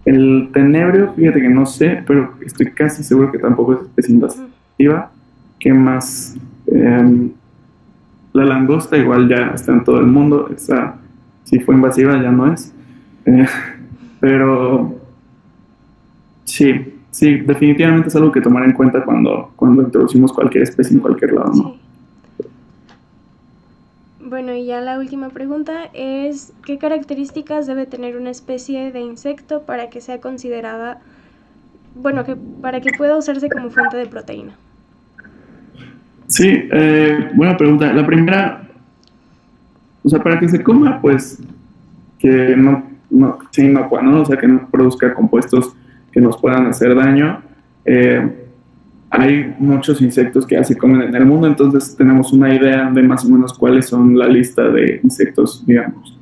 Speaker 2: el tenebrio, fíjate que no sé, pero estoy casi seguro que tampoco es invasiva. ¿Qué más? La langosta igual ya está en todo el mundo. Esa, si fue invasiva, ya no es. Pero sí, definitivamente es algo que tomar en cuenta cuando introducimos cualquier especie en cualquier lado, ¿no?
Speaker 1: Sí. Bueno, y ya la última pregunta es, ¿qué características debe tener una especie de insecto para que sea considerada, bueno, para que pueda usarse como fuente de proteína?
Speaker 2: Sí, buena pregunta. La primera, o sea, para que se coma, pues que no sea inocua, ¿no? O sea, que no produzca compuestos que nos puedan hacer daño. Hay muchos insectos que ya se comen en el mundo, entonces tenemos una idea de más o menos cuáles son la lista de insectos, digamos,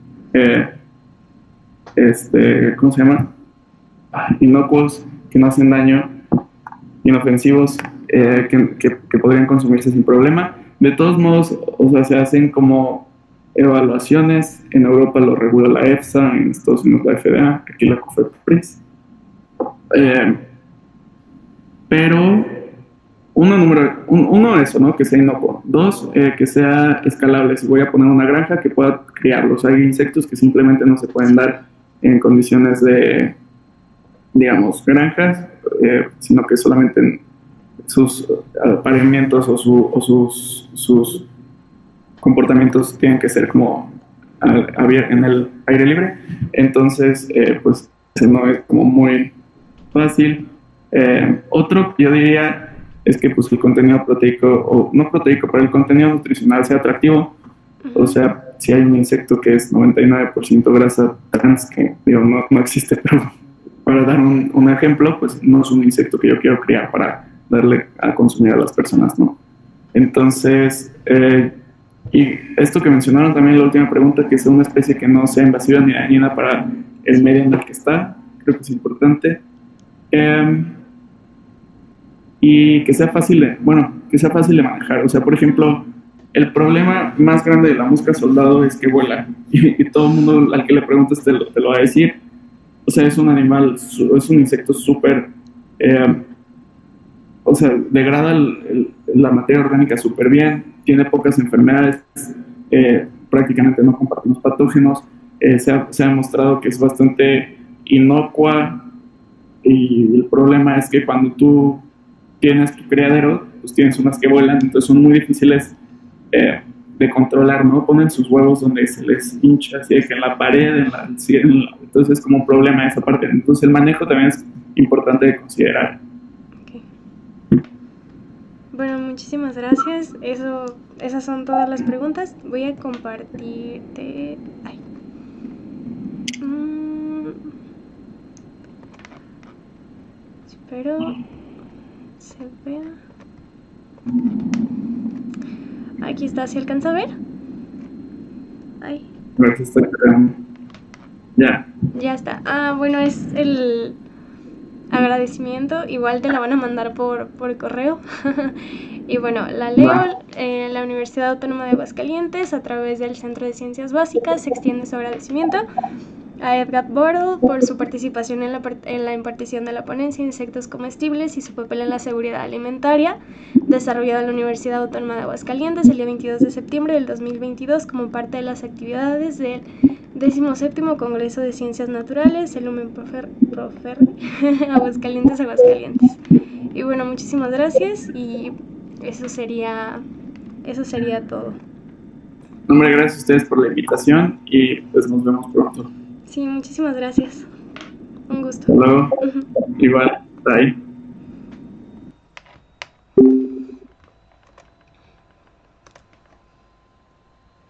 Speaker 2: ¿cómo se llama? Inocuos, que no hacen daño, inofensivos, que podrían consumirse sin problema. De todos modos, o sea, se hacen como evaluaciones. En Europa lo regula la EFSA, en Estados Unidos la FDA, aquí la COFEPRIS. Pero uno eso, ¿no? Que sea inocuo. Dos, que sea escalable. Si voy a poner una granja, que pueda criarlos. Hay insectos que simplemente no se pueden dar en condiciones de, digamos, granjas, sino que solamente en sus apareamientos o sus comportamientos tienen que ser como en el aire libre. Entonces, pues no es como muy fácil. Otro que yo diría es que pues el contenido proteico, o no proteico, pero el contenido nutricional sea atractivo. O sea, si hay un insecto que es 99% grasa trans, que digo, no existe, pero para dar un ejemplo, pues no es un insecto que yo quiero criar para darle a consumir a las personas, ¿no? Entonces, y esto que mencionaron también en la última pregunta, que sea una especie que no sea invasiva ni dañina para el medio en el que está, creo que es importante. Y que sea fácil de manejar. O sea, por ejemplo, el problema más grande de la mosca soldado es que vuela. Y todo el mundo al que le preguntes te lo va a decir. O sea, es un animal, es un insecto súper... o sea, degrada la materia orgánica súper bien, tiene pocas enfermedades, prácticamente no compartimos patógenos. Se ha demostrado que es bastante inocua, y el problema es que cuando tú tienes tu criadero, pues tienes unas que vuelan, entonces son muy difíciles de controlar, ¿no? Ponen sus huevos donde se les hincha, así que en la pared, entonces es como un problema esa parte. Entonces el manejo también es importante de considerar.
Speaker 1: Okay. Bueno, muchísimas gracias. Esas son todas las preguntas. Voy a compartirte... Ay. Espero se vea. Aquí está, ¿se alcanza a ver? Ay.
Speaker 2: Ya.
Speaker 1: Ya está. Bueno, es el agradecimiento. Igual te la van a mandar por correo. Y bueno, la leo. La Universidad Autónoma de Aguascalientes, a través del Centro de Ciencias Básicas, extiende su agradecimiento a Edgar Borel por su participación en la impartición de la ponencia Insectos comestibles y su papel en la seguridad alimentaria, desarrollada en la Universidad Autónoma de Aguascalientes el día 22 de septiembre del 2022 como parte de las actividades del 17º Congreso de Ciencias Naturales, el Lumen Profer Aguascalientes. Y bueno, muchísimas gracias y eso sería todo.
Speaker 2: Hombre, gracias a ustedes por la invitación y pues nos vemos pronto.
Speaker 1: Sí, muchísimas gracias. Un gusto.
Speaker 2: Hasta luego. Igual, bye.